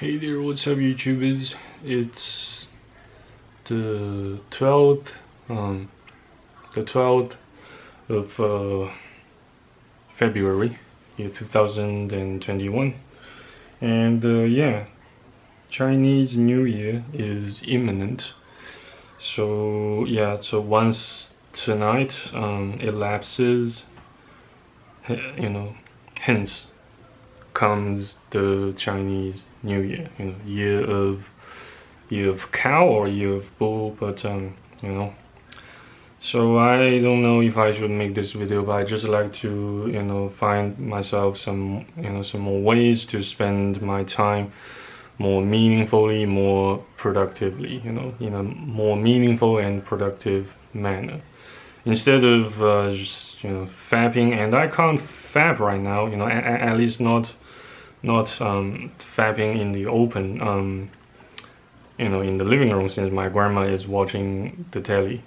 Hey there, what's up YouTubers? It's the 12th, um, the 12th of February, year 2021, and yeah, Chinese New Year is imminent. So yeah, so once tonight elapses, hence comes the Chinese New Year, year of cow or year of bull, but you know. So I don't know if I should make this video, but I just like to find myself some some more ways to spend my time more meaningfully, more productively, in a more meaningful and productive manner, instead of just fapping. And I can't fap right now, at least not fapping in the open, in the living room, since my grandma is watching the telly.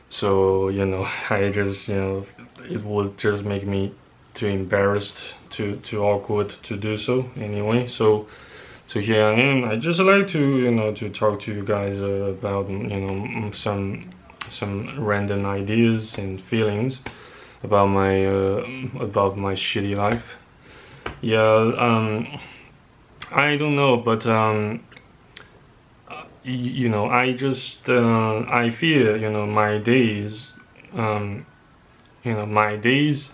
So I just it would just make me too embarrassed, too awkward to do so anyway. So here I am. I just like to to talk to you guys about some random ideas and feelings about my shitty life. Yeah, I don't know, but I just I fear my days, my days,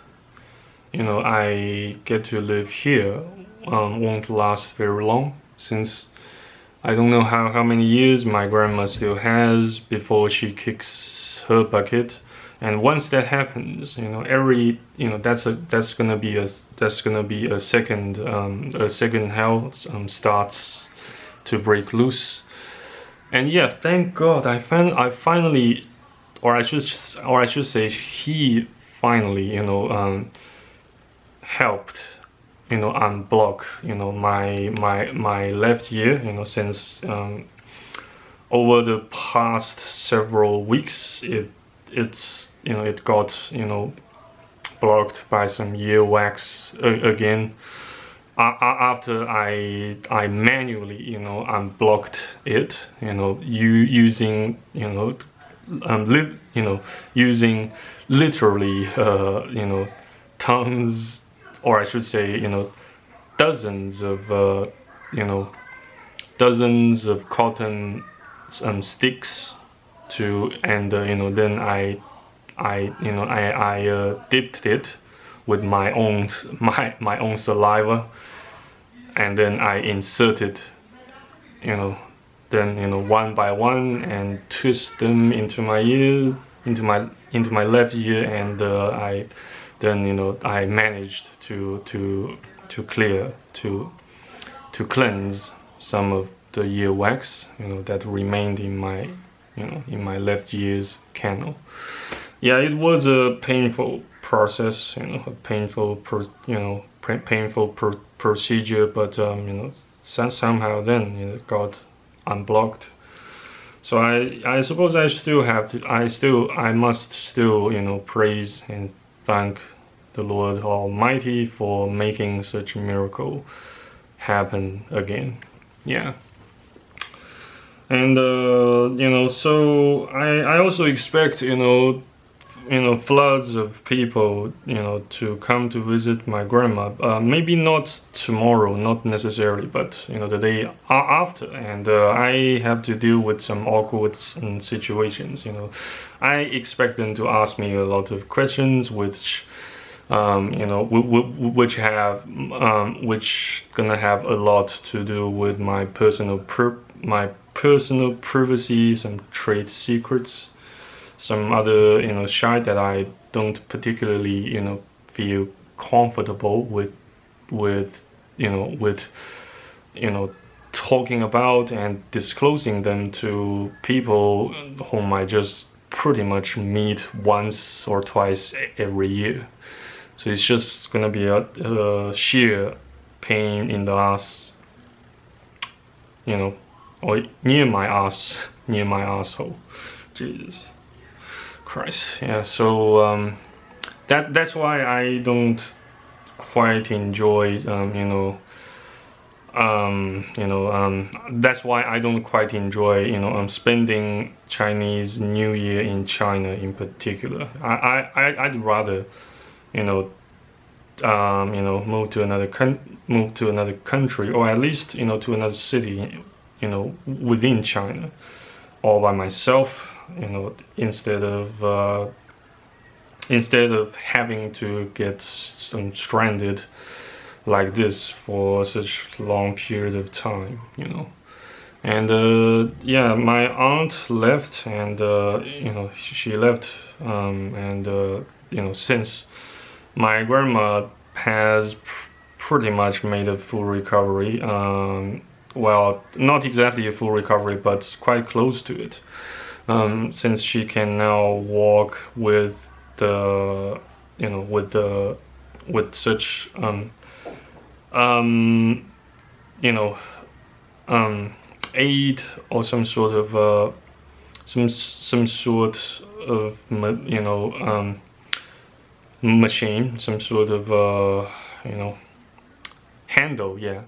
I get to live here won't last very long, since I don't know how many years my grandma still has before she kicks her bucket. And once that happens, every that's gonna be a second hell starts to break loose. And yeah, thank God I finally, or I should say, he finally helped unblock my left ear, since over the past several weeks it got blocked by some earwax again, after I manually unblocked it, using using literally tons, or I should say dozens of dozens of cotton sticks to, and then I dipped it with my own saliva, and then I inserted then one by one, and twist them into my ear, into my left ear, and I managed to cleanse some of the earwax that remained in my in my left ear's canal. Yeah, it was a painful process, a painful procedure, but somehow then it got unblocked. So I suppose I still have to, I must still praise and thank the Lord Almighty for making such a miracle happen again. Yeah. And so I also expect floods of people to come to visit my grandma, maybe not tomorrow, not necessarily, but the day after. And I have to deal with some awkward situations. I expect them to ask me a lot of questions, which which gonna have a lot to do with my personal privacy, some trade secrets, some other shit that I don't particularly feel comfortable with talking about and disclosing them to people whom I just pretty much meet once or twice every year. So it's just gonna be a sheer pain in the ass, or near my ass, near my asshole. Jesus Christ. Yeah, so that's why I don't quite enjoy that's why I don't quite enjoy, spending Chinese New Year in China in particular. I'd rather, you know, move to another country, or at least, to another city, within China, all by myself, instead of having to get some stranded like this for such long period of time, And yeah, my aunt left, and she left, and since my grandma has pretty much made a full recovery. Well, not exactly a full recovery, but quite close to it. Since she can now walk with the, with such um, you know aid, or some sort of some sort of machine, some sort of handle, yeah,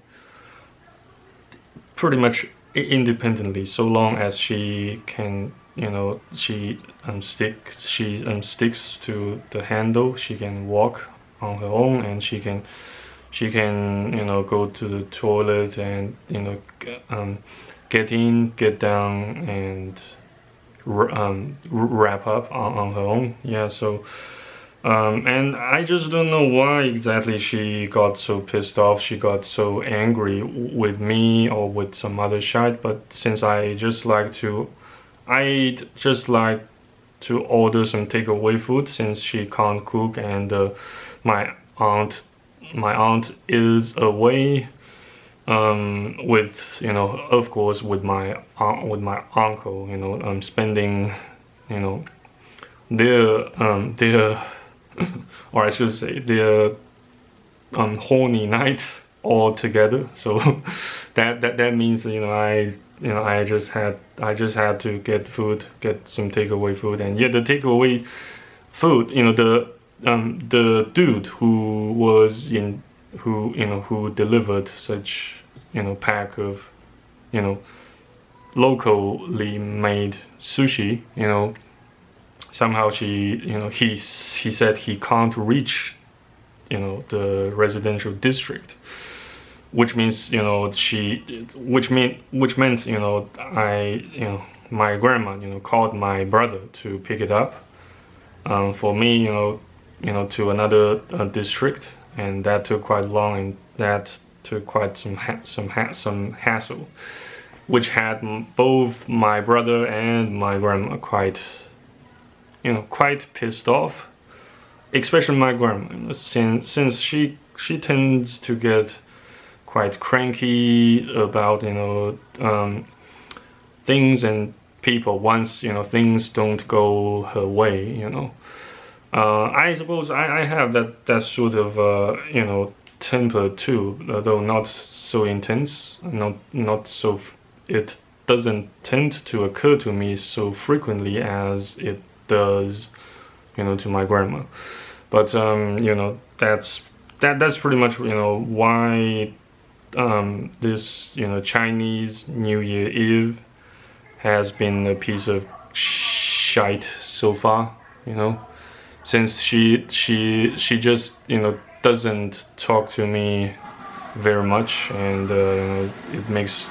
pretty much independently, so long as she can, sticks to the handle, she can walk on her own, and she can go to the toilet, and get in, get down, and wrap up on her own. Yeah, so and I just don't know why exactly she got so pissed off, she got so angry with me or with some other shite. But since I just like to order some takeaway food, since she can't cook, and my aunt my aunt is away, with, of course, with my uncle, spending, their or I should say their horny night all together. So that means, I just had to get some takeaway food. And yet the takeaway food, the dude who delivered such, pack of, locally made sushi, somehow he said he can't reach, the residential district, which means, which meant, my grandma, called my brother to pick it up, for me, to another district, and that took quite long, and that took quite some hassle, which had both my brother and my grandma quite pissed off, especially my grandma, since she tends to get quite cranky about, things and people once, things don't go her way. I suppose I have that sort of temper too, though not so intense, not so. It doesn't tend to occur to me so frequently as it does, to my grandma. But that's pretty much, why this, Chinese New Year Eve has been a piece of shite so far, since she just, doesn't talk to me very much, and it makes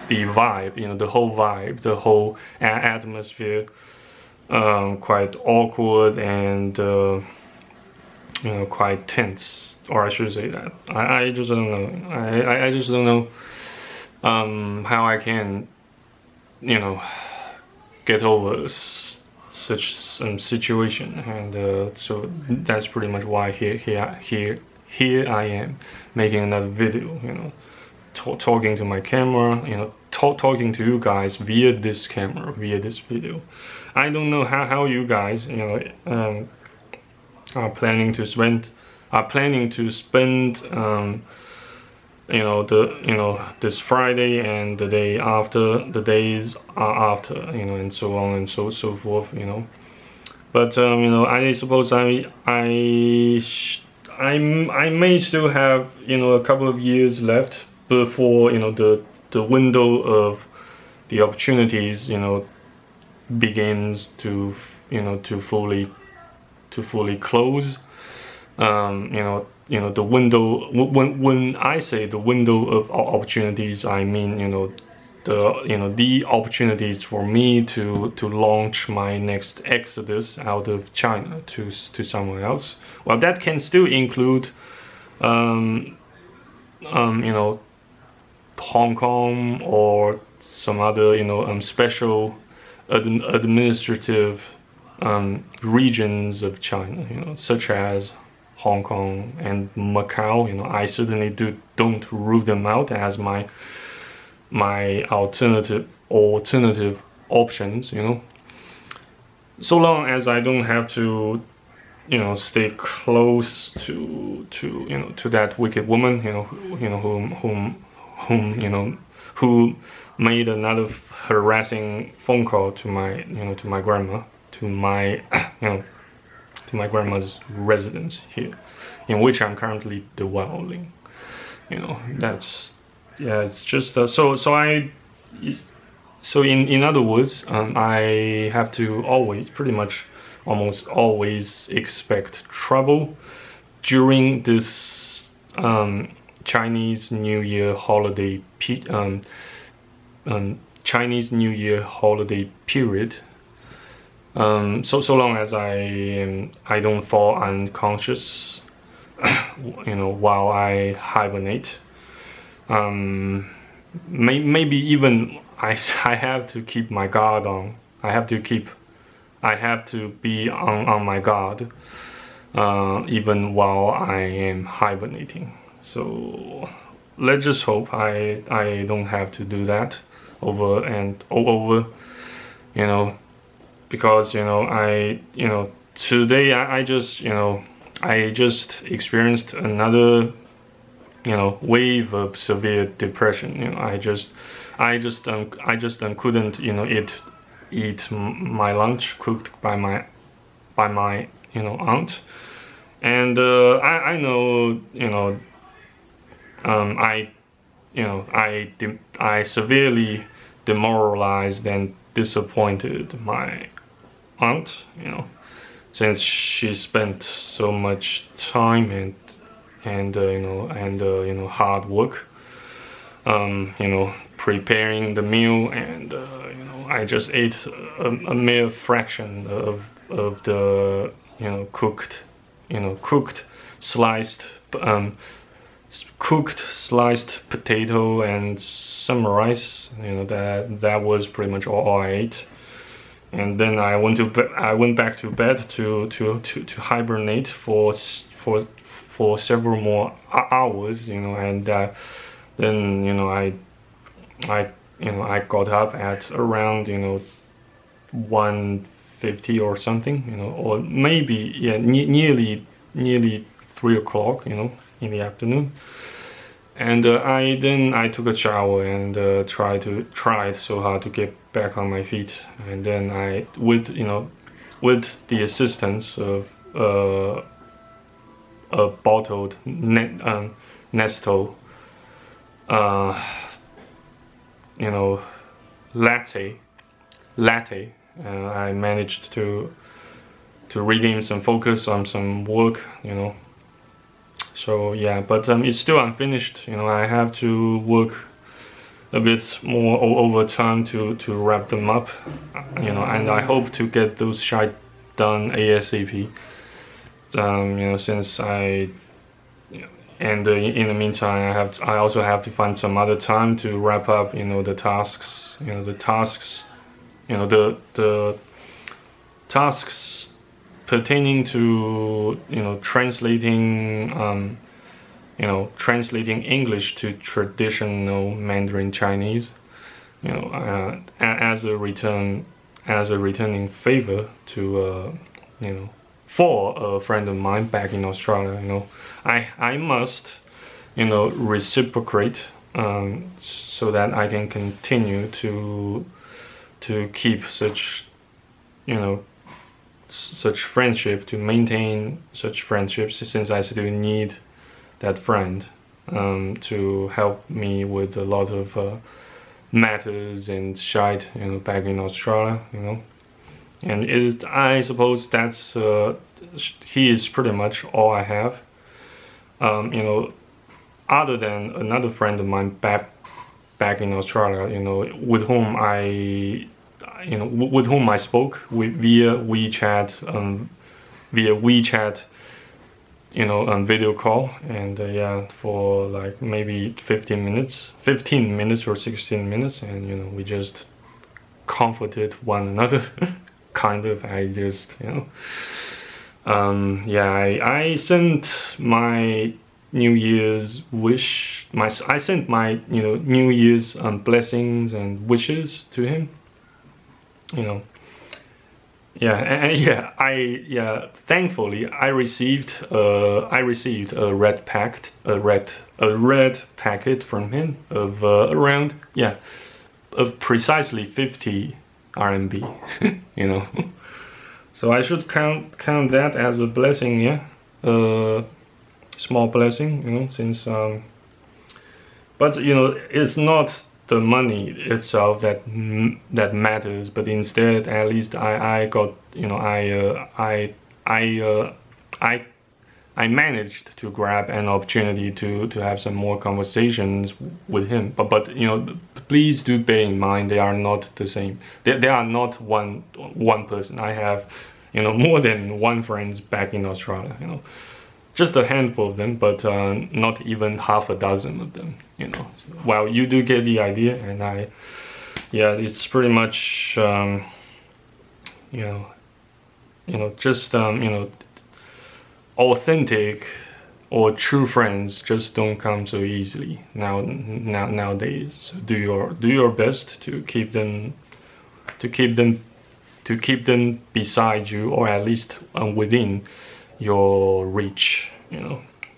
the vibe, the whole atmosphere, quite awkward, and quite tense, or I should say that. I just don't know. I just don't know how I can, get over such some situation, and so that's pretty much why here I am making another video, talking to my camera, talking to you guys via this camera, via this video. I don't know how you guys, are planning to spend, this Friday and the day after, the days after, and so on and so forth, But I suppose I may still have, a couple of years left before, the window of the opportunities, begins to, to fully close. The window, when I say the window of opportunities, I mean, the opportunities for me to launch my next exodus out of China to somewhere else. Well, that can still include, um, Hong Kong or some other, special administrative regions of China, such as Hong Kong and Macau. I certainly don't rule them out as my alternative options. So long as I don't have to, stay close to that wicked woman, who made another harassing phone call to my grandma, to my to my grandma's residence here, in which I'm currently dwelling. That's, yeah. It's just so in other words, I have to almost always expect trouble during this Chinese New Year holiday Chinese New Year holiday period. So long as I don't fall unconscious, while I hibernate. Maybe even I have to keep my guard on. I have to be on my guard, even while I am hibernating. So let's just hope I don't have to do that over and over, because today I just experienced another wave of severe depression. I just couldn't eat my lunch cooked by my aunt, and I know I severely demoralized and disappointed my aunt, since she spent so much time and hard work, preparing the meal, and I just ate a mere fraction of the cooked sliced potato and some rice. That was pretty much all I ate. And then I went back to bed to hibernate for several more hours, and then I got up at around 1:50 or something, or maybe, yeah, nearly 3 o'clock, in the afternoon. And I took a shower and tried so hard to get back on my feet. And then I, with the assistance of a bottled Nestle latte, I managed to regain some focus on some work. So yeah, but it's still unfinished. I have to work a bit more overtime to wrap them up. And I hope to get those shots done ASAP. Since and in the meantime, I also have to find some other time to wrap up, the tasks, the tasks pertaining to translating English to traditional Mandarin Chinese, as a returning favor to for a friend of mine back in Australia. I must reciprocate, so that I can continue to keep such such friendship, to maintain such friendships, since I still need that friend to help me with a lot of matters and shite, back in Australia, and I suppose that's he is pretty much all I have, other than another friend of mine back in Australia, with whom I spoke via WeChat, video call, and yeah, for like maybe 15 minutes or 16 minutes, and we just comforted one another. Kind of. I just, yeah, I sent my New Year's wish, I sent my New Year's blessings and wishes to him, yeah, and yeah, thankfully I received a red packet from him of around, yeah, of precisely 50 RMB, so I should count that as a blessing, yeah, small blessing, since but it's not the money itself that matters, but instead, at least I got, I managed to grab an opportunity to have some more conversations with him, but please do bear in mind, they are not the same. They are not one person. I have more than one friends back in Australia, just a handful of them, but not even half a dozen of them, Well, you do get the idea, and yeah, it's pretty much just authentic or true friends just don't come so easily nowadays. So do your best to keep them beside you, or at least within your reach.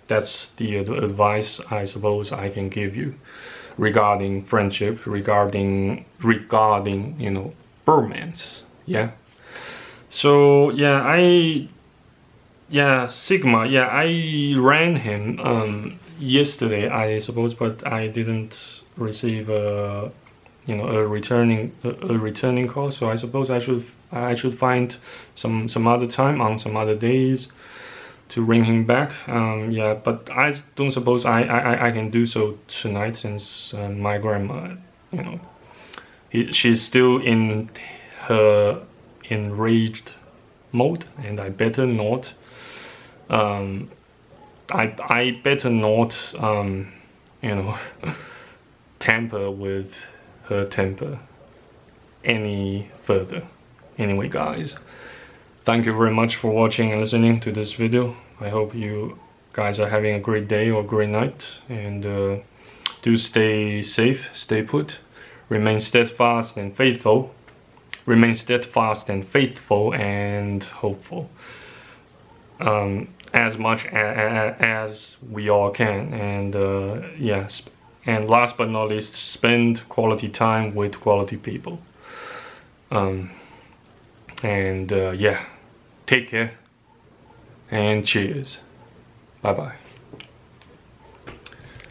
That's the advice I suppose I can give you regarding friendship, regarding romance. Yeah. So yeah, Sigma, yeah, I ran him yesterday, I suppose, but I didn't receive a returning call. So I suppose I should find some other time on some other days to ring him back. Yeah, but I don't suppose I can do so tonight, since my grandma, she's still in her enraged mode, and I better not. I better not, tamper with her temper any further. Anyway, guys, thank you very much for watching and listening to this video. I hope you guys are having a great day or great night, and do stay safe, stay put, remain steadfast and faithful, and hopeful, as much as we all can, and yes, and last but not least, spend quality time with quality people, and yeah, take care and cheers. Bye bye.